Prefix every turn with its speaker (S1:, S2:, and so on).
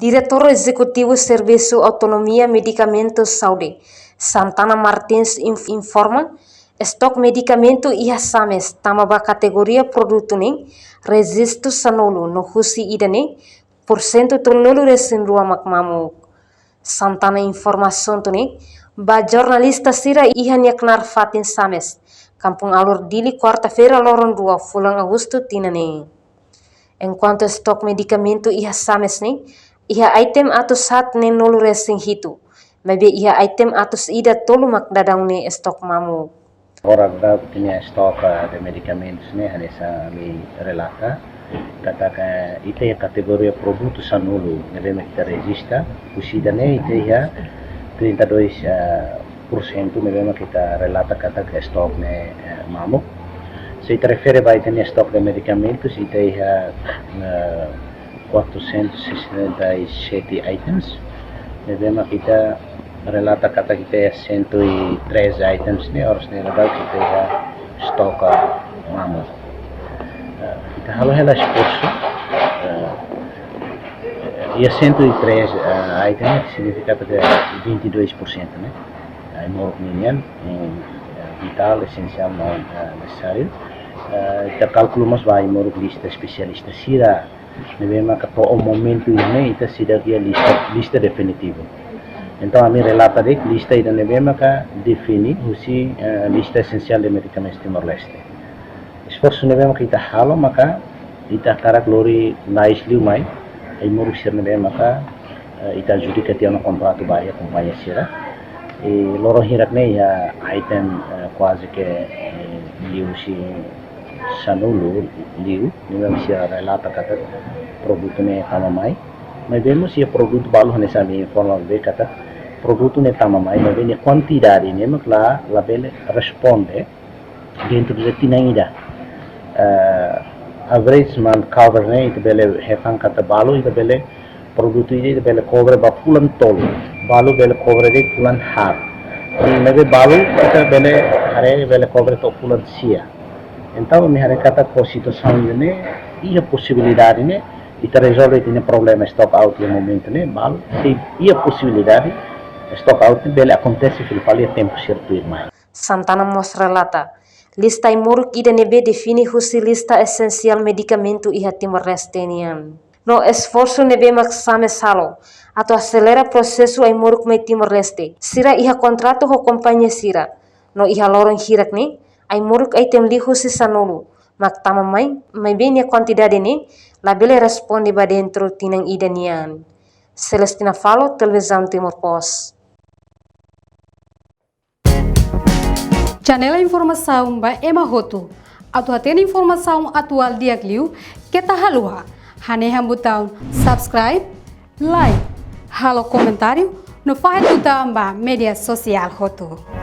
S1: Diretor Executivo Serviço Autonomia Medicamentos Saúde, Santana Martins informa, stok medicamento iha sames tamaba categoria produto nem resisto sanolo no husi idane porcento tololo resin rua makmamu. Santana informação tu nem ba jornalista sira iha nyaknar fatin sames Kampung Alur Dili quarta-feira loron 2 fulang Agosto tinane. Enquanto stok medicamento iha sames nem iha item atus hat ne nolu resin hitu. Maybe iha item atus ida tolu mak dadang ne stok mamu.
S2: Ora da punya stok de medicamentos ne hanesa mi relata kata ite kategoria produto sanulu neve kita resista usida ne ite ya 32% neve kita relata kata ke stok ne mamu. Se refere a ite stok de medicamentos ite ya 467 items neve kita relata kata kita 103 items ni harus nilai kita ya stok mamu. Kita halo esforço e 103 items significa que 22%, né? Aí morrem vital, essencial, não necessário. Kita calculamos vai morrer lista especialista sira, nevema que para o momento ini kita sudah dia lista definitiva. Então a minha relata de lista ida nevema que define usi lista essencial de medicamentos Timor-Leste. Esforço nevema que kita halo maka kita karak lori nais liu mai ai moru sir nevema ka ita judica dia no contrato bahia companhia sira e loro hirak ne ya item quase que liu si sanulu liu nevema sira relata kata produto ne tama mai mas vemos se produto balu nessa minha forma de kata produto ne tama mai mas vem quantidade ne makla la bele responde dentro de tinangida average man cover ne ite bele hefang kata balu ite bele produto ite bele cover ba pulan tol balu bele cover de pulan har nebe balu ite bele hare bele cover to pulan sia então me hare kata ko situação ne ia possibilidade ne ite resolve ite problema stock out no momento ne balu se ia possibilidade stock out bele acontece fil palia tempo certo irmão.
S1: Santana mostra lata lista imoruk ida nebe define husi lista essencial medicamento iha Timor-Leste nian. No esforço nebe maksame salo atau acelera processo imoruk mai Timor-Leste. Sira iha contrato ho companhia sira. No iha lorong hirak ni imoruk item li husi sanolu. Mak tama mai benya quantidade ni labele responde ba dentro tinang ida nian. Celestina Falo, Televisão Timor Post.
S3: Janela informação ba Emma Roto. Atau tem informação atual dia kliu kita halua. Hane hambutão subscribe, like, halo comentário no faz ba media sosial Roto.